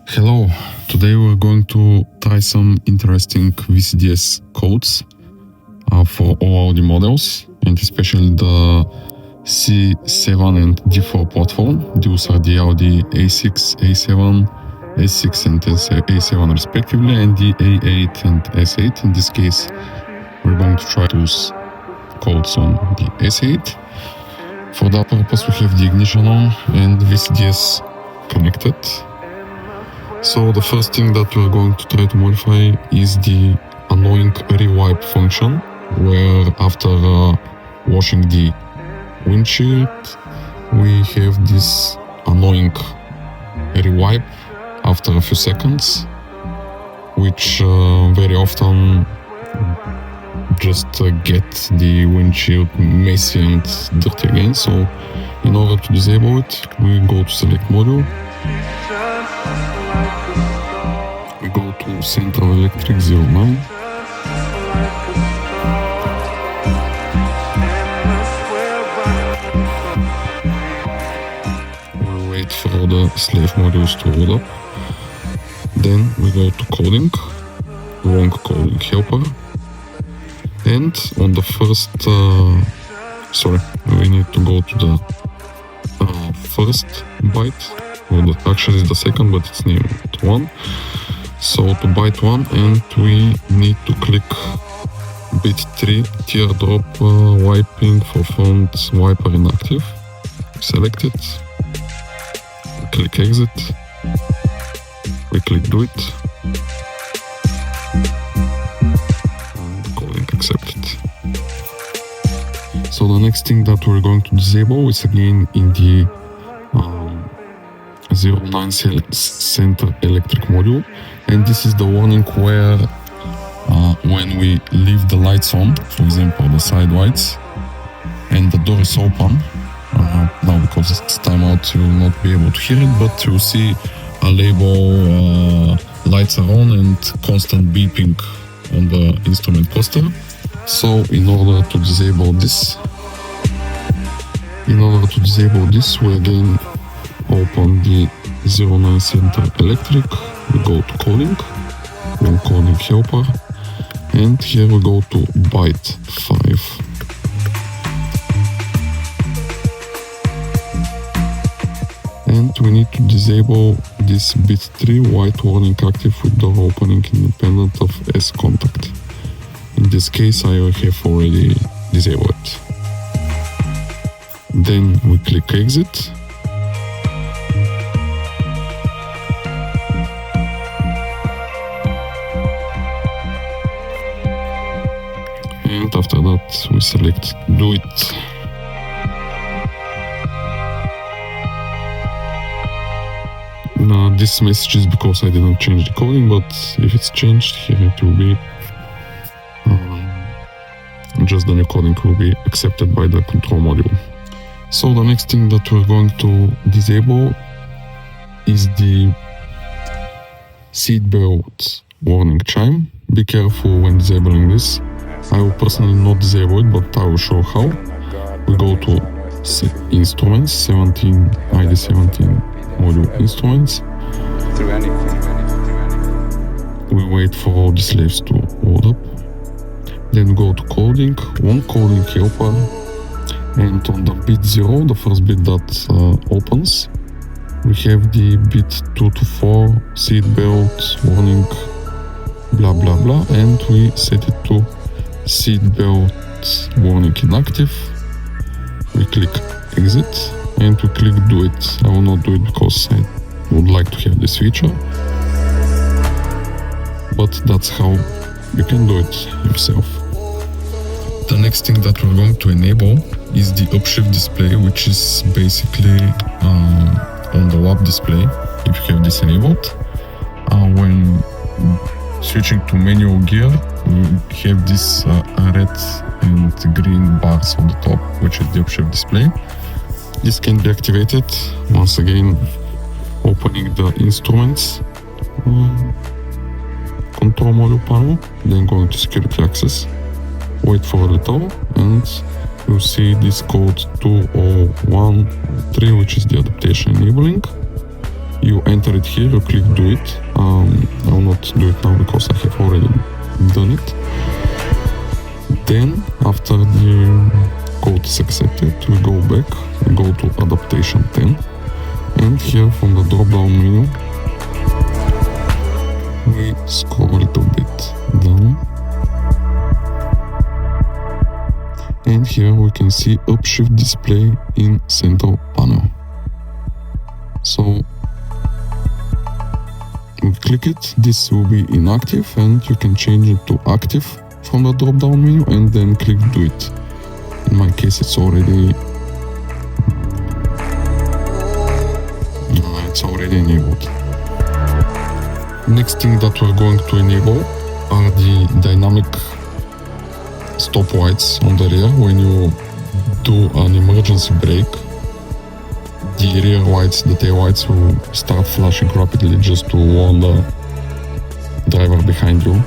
Hello, today we're going to try some interesting VCDS codes for all Audi models, and especially the C7 and D4 platform. These are the Audi A6, A7, S6 and A7 respectively, and the A8 and S8. In this case, we're going to try those codes on the S8. For that purpose, we have the ignition on and VCDS connected. So the first thing that we're going to try to modify is the annoying rewipe function, where after washing the windshield, we have this annoying rewipe after a few seconds, which very often just get the windshield messy and dirty again. So in order to disable it, we go to select module, we go to Central Electric 09, we wait for all the slave modules to load up, then we go to coding, wrong coding helper, and on the first, we need to go to the first byte, or actually it's the second, but it's named 1. So to byte 1, and we need to click bit 3, teardrop wiping for front wiper inactive. Select it, click exit, we click do it, calling accepted. So the next thing that we're going to disable is again in the 09 center electric module, and this is the warning where when we leave the lights on, for example the side lights, and the door is open, now because it's timeout you will not be able to hear it, but you'll see a label lights are on and constant beeping on the instrument cluster. So in order to disable this, we again open the 09 center electric, we go to coding, one coding helper, and here we go to byte 5. And we need to disable this bit 3 white warning active with door opening independent of S contact. In this case I have already disabled it. Then we click exit. And after that we select do it. Now this message is because I didn't change the coding, but if it's changed here it will be just the new coding will be accepted by the control module. So the next thing that we're going to disable is the seatbelt warning chime. Be careful when disabling this. I will personally not disable it, but I will show how. We go to instruments, 17 ID17 module instruments. We wait for all the slaves to load up. Then go to coding, one coding helper, and on the bit 0, the first bit that opens, we have the bit 2 to 4 seatbelt warning blah blah blah, and we set it to seatbelt warning inactive. We click exit and we click do it. I will not do it because I would like to have this feature, but that's how you can do it yourself. The next thing that we're going to enable is the Upshift display, which is basically on the lap display if you have this enabled. When switching to manual gear, we have this red and green bars on the top, which is the Upshift display. This can be activated once again opening the instruments control module panel, then going to security access, wait for a little, and you see this code 2013, which is the adaptation enabling. you enter it here, you click do it. I will not do it now because I have already done it. Then after the code is accepted, we go back, we go to adaptation 10, and here from the drop down menu we scroll a little bit down, and here we can see Upshift display in central panel. So we click it, this will be inactive, and you can change it to active from the drop down menu and then click do it. In my case it's already enabled. Next thing that we're going to enable are the dynamic stop lights on the rear. When you do an emergency brake, the rear lights, the tail lights will start flashing rapidly just to warn the driver behind you.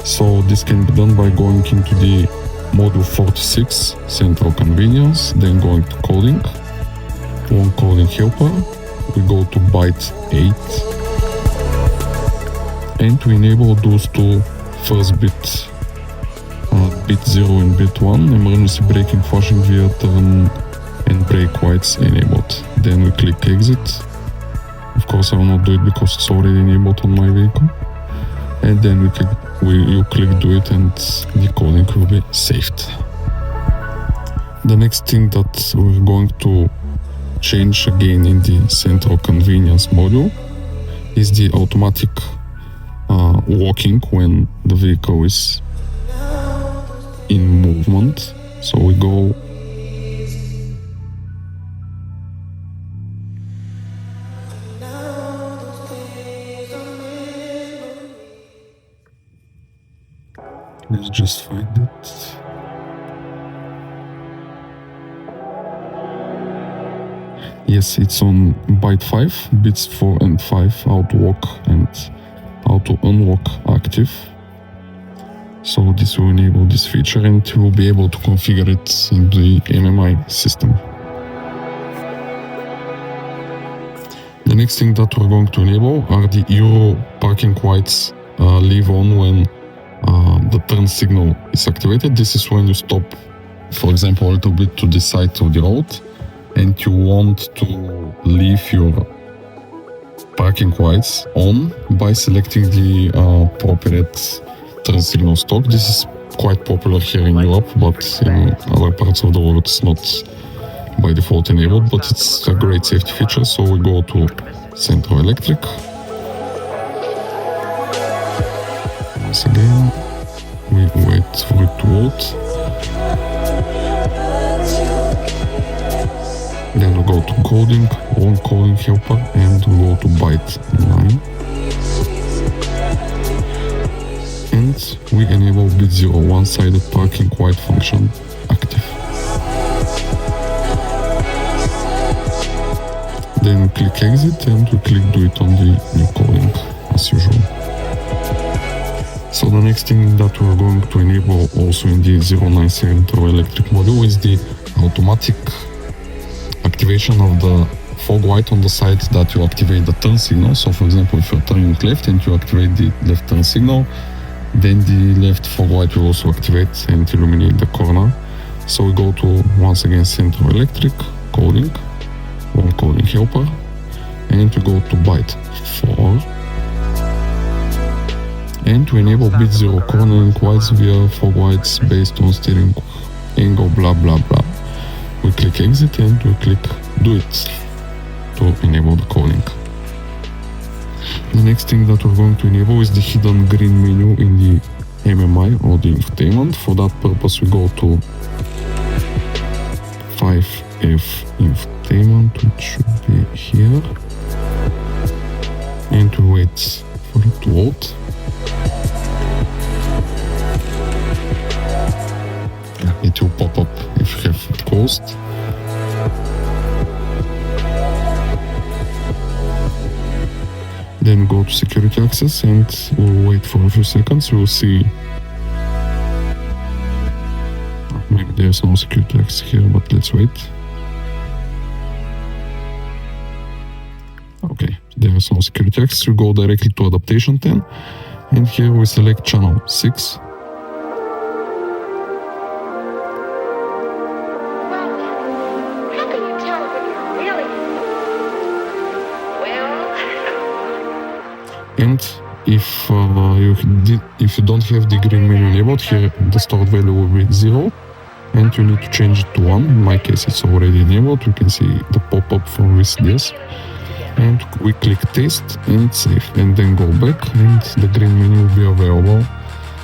So this can be done by going into the module 46, central convenience, then going to coding, one coding helper, we go to byte 8, and to enable those two first bit 0 and bit 1, emergency braking, flashing via turn and brake lights enabled. Then we click exit. Of course I will not do it because it's already enabled on my vehicle. And then you click do it and the coding will be saved. The next thing that we're going to change again in the central convenience module is the automatic walking when the vehicle is in movement. So we go let's just find it. Yes, it's on byte 5, bits 4 and 5, auto walk and auto unlock active. So this will enable this feature and you will be able to configure it in the MMI system. The next thing that we're going to enable are the Euro parking lights leave on when the turn signal is activated. This is when you stop, for example, a little bit to the side of the road and you want to leave your parking lights on by selecting the appropriate turn signal stock. This is quite popular here in Europe, but in other parts of the world it's not by default enabled, but it's a great safety feature. So we go to Central Electric. Once again, we wait for it to load. Then we go to coding, one coding helper, and we go to byte 9. And we enable bit 0, one-sided parking light function active. Then we click exit and we click do it on the new coding as usual. So the next thing that we're going to enable also in the 09 Central Electric module is the automatic activation of the fog light on the side that you activate the turn signal. So for example, if you're turning left and you activate the left turn signal, then the left fog light will also activate and illuminate the corner. So we go to, once again, Central Electric, coding, one coding helper, and we go to byte 4. And to enable bit 0 cornering lights via fog lights based on steering angle, blah blah blah. We click exit and we click do it to enable the coding. The next thing that we're going to enable is the hidden green menu in the MMI or the infotainment. For that purpose we go to 5F infotainment, which should be here, and we wait for it to load. It will pop up if you have it closed. Then go to security access and we'll wait for a few seconds. We'll see. Maybe there's no security access here, but let's wait. Okay, there is no security access, we go directly to adaptation 10, and here we select channel 6. And if you don't have the green menu enabled, here the stored value will be 0, and you need to change it to 1. In my case, it's already enabled. You can see the pop-up from VCDS, and we click test and save, and then go back, and the green menu will be available.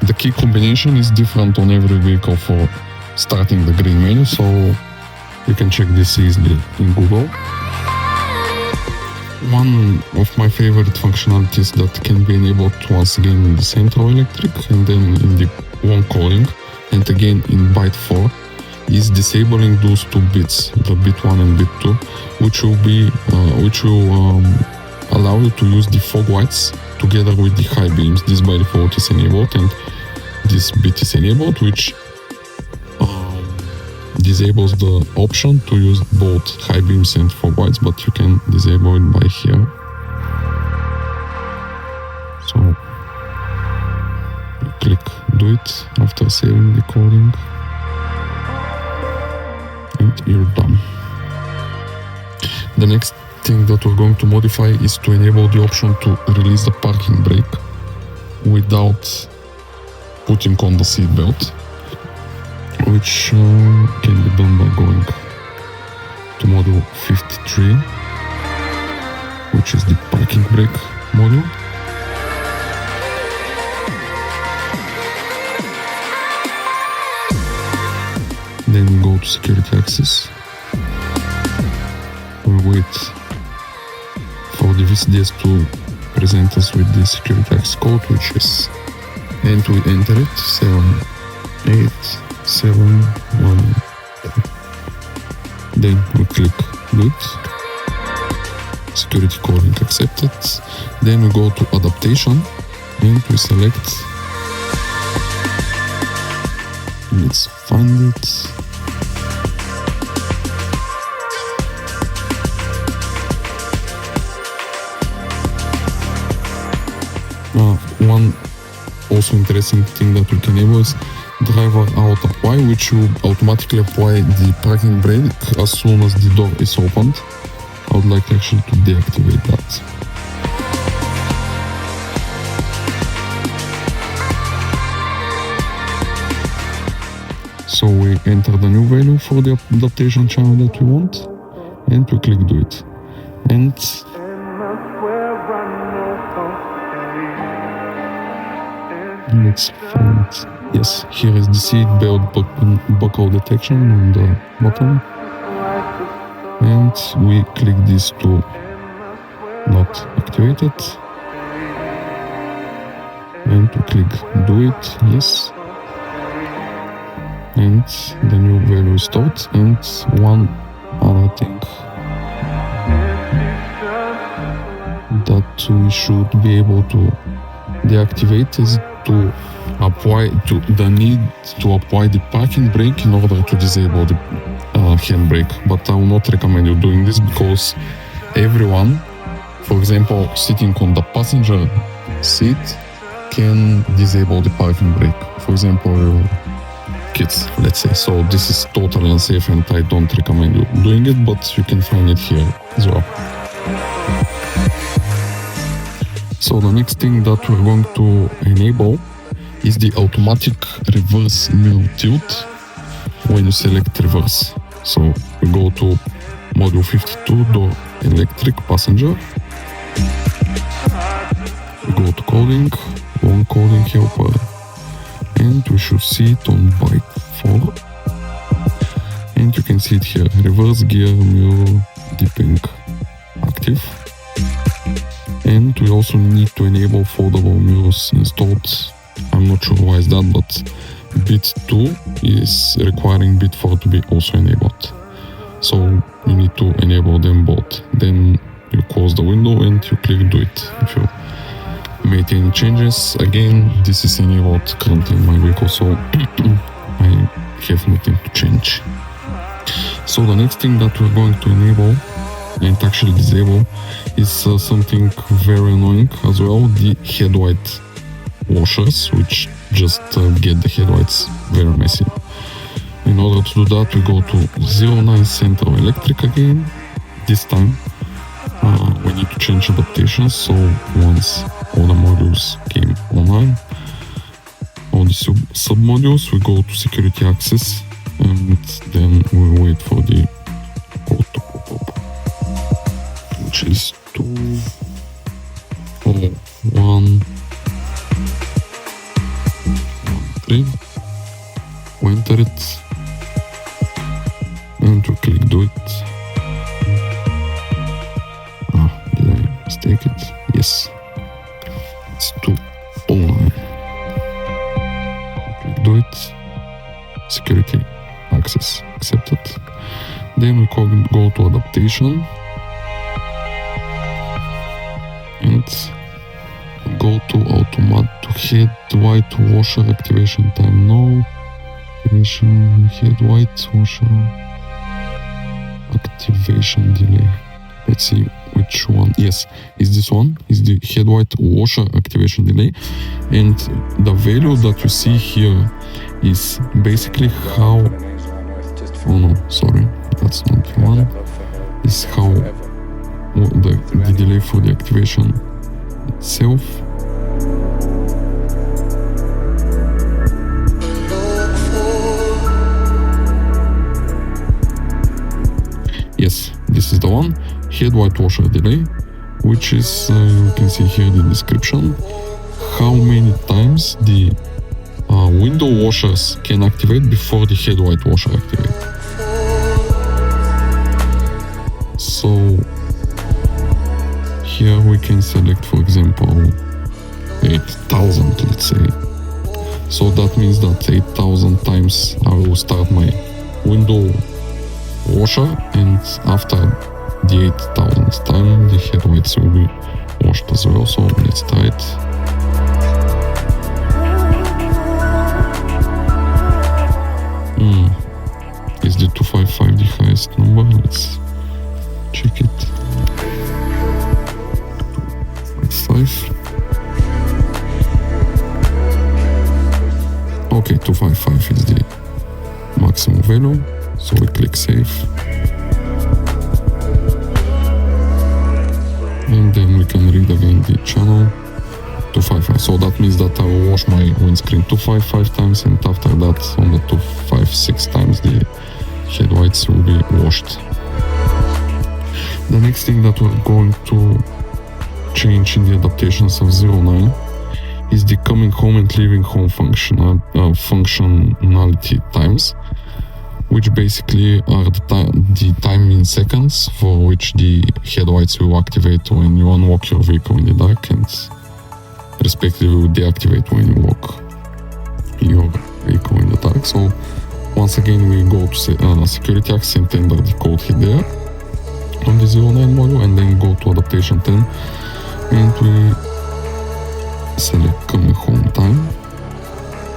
The key combination is different on every vehicle for starting the green menu, so you can check this easily in Google. One of my favorite functionalities that can be enabled once again in the central electric and then in the one calling, and again in byte 4, is disabling those two bits, the bit 1 and bit 2, which will allow you to use the fog lights together with the high beams. This by default is enabled, and this bit is enabled, which disables the option to use both high beams and fog lights, but you can disable it by here. So you click do it after saving the coding, and you're done. The next thing that we're going to modify is to enable the option to release the parking brake without putting on the seat belt, which can be done by going to module 53, which is the parking brake module. Then we go to security access. We wait for the VCDS to present us with the security access code, which is, and we enter it, 78712. Then we click do it, security coding accepted. Then we go to adaptation and we select, let's find it, one also interesting thing that we can enable is driver out apply, which will automatically apply the parking brake as soon as the door is opened. I would like actually to deactivate that. So we enter the new value for the adaptation channel that we want, and we click do it. And let's find, yes, here is the seat belt buckle detection on the bottom, and we click this to not activate it, and we click do it, yes, and the new value is stored. And one other thing that we should be able to deactivate is to apply the need to apply the parking brake in order to disable the handbrake. But I will not recommend you doing this, because everyone, for example, sitting on the passenger seat, can disable the parking brake. For example, kids, let's say. So this is totally unsafe, and I don't recommend you doing it, but you can find it here as well. So the next thing that we're going to enable is the automatic reverse mirror tilt when you select reverse. So we go to module 52, door electric passenger. We go to coding, one coding helper, and we should see it on byte 4. And you can see it here, reverse gear mirror dipping active. And we also need to enable foldable mirrors installed. I'm not sure why is that, but bit 2 is requiring bit 4 to be also enabled. So you need to enable them both. Then you close the window and you click do it. If you made any changes, again, this is enabled currently in my vehicle, so I have nothing to change. So the next thing that we're going to enable and actually disable is something very annoying as well, the headlight washers, which just get the headlights very messy. In order to do that, we go to 09 Central Electric again. This time we need to change adaptations, so once all the modules came online, all the sub-modules, we go to security access, and then we wait for the code to pop up, which is 20113. We enter it and we click do it. Did I mistake it? Yes, it's 209. Click do it. Security access accepted. Then we go to adaptation and go to headlight washer activation time. No. Activation headlight washer activation delay. Let's see which one. Yes, is this one, is the headlight washer activation delay, and the value that you see here is basically how, oh no, sorry, that's not the one, is how the delay for the activation itself. Yes, this is the one, headlight washer delay, which is, you can see here in the description, how many times the window washers can activate before the headlight washer activate. So here we can select, for example, 8,000, let's say. So that means that 8,000 times I will start my window washer, and after the 8,000th time the headlights will be washed as well. So let's try it. Is the 255 the highest number? Let's check it. 255. Okay, 255 is the maximum value. So we click save, and then we can read again the channel 255. So that means that I will wash my windscreen 255 times, and after that on the 256 times the headlights will be washed. The next thing that we're going to change in the adaptations of 09 is the coming home and leaving home functionality times, which basically are the time in seconds for which the headlights will activate when you unlock your vehicle in the dark, and respectively will deactivate when you lock your vehicle in the dark. So once again we go to security access and enter the code here there on the 09 module, and then go to adaptation 10 and we select coming home time,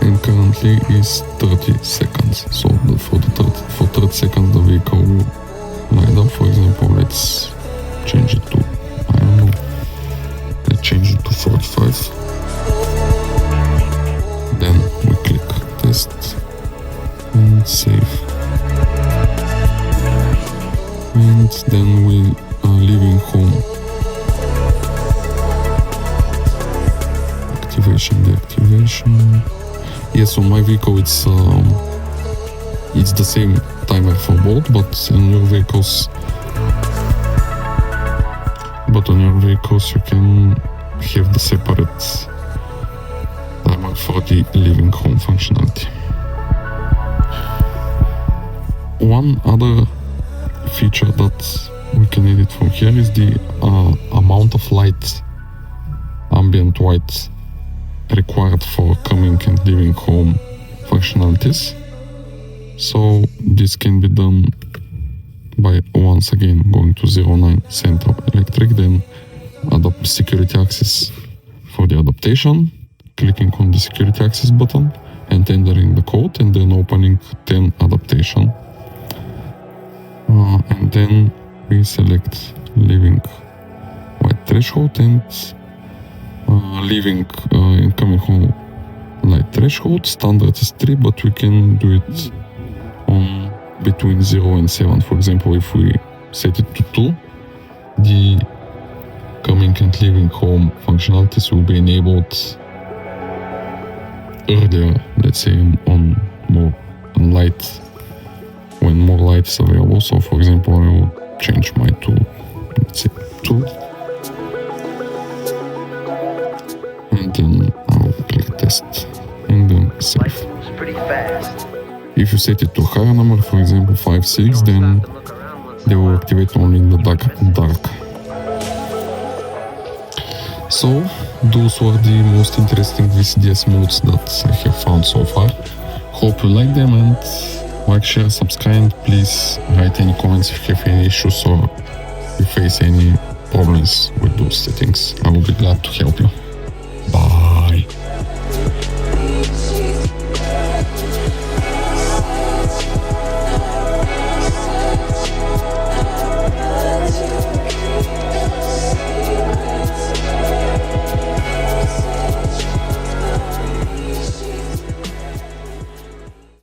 and currently is 30 seconds. So for 30 seconds the vehicle will light up. For example, let's change it to, I don't know, let's change it to 45. Then we click test and save, and then we are leaving home activation, deactivation. Yes, on my vehicle it's the same timer for both, but on your vehicles you can have the separate timer for the leaving home functionality. One other feature that we can edit from here is the amount of light, ambient light, required for coming and leaving home functionalities. So this can be done by once again going to 09 Central Electric, then security access for the adaptation, clicking on the security access button and entering the code, and then opening 10 adaptation, and then we select leaving white threshold and leaving incoming home light threshold. Standard is 3, but we can do it on between 0 and 7. For example, if we set it to 2, the coming and leaving home functionalities will be enabled earlier, let's say on more light, when more light is available. So for example, I will change my to, let's say 2, and then I will click test and then save. If you set it to a higher number, for example 5, 6, then they will activate only in the dark. So those were the most interesting VCDS modes that I have found so far. Hope you like them, and like, share, subscribe. Please write any comments if you have any issues or you face any problems with those settings. I will be glad to help you.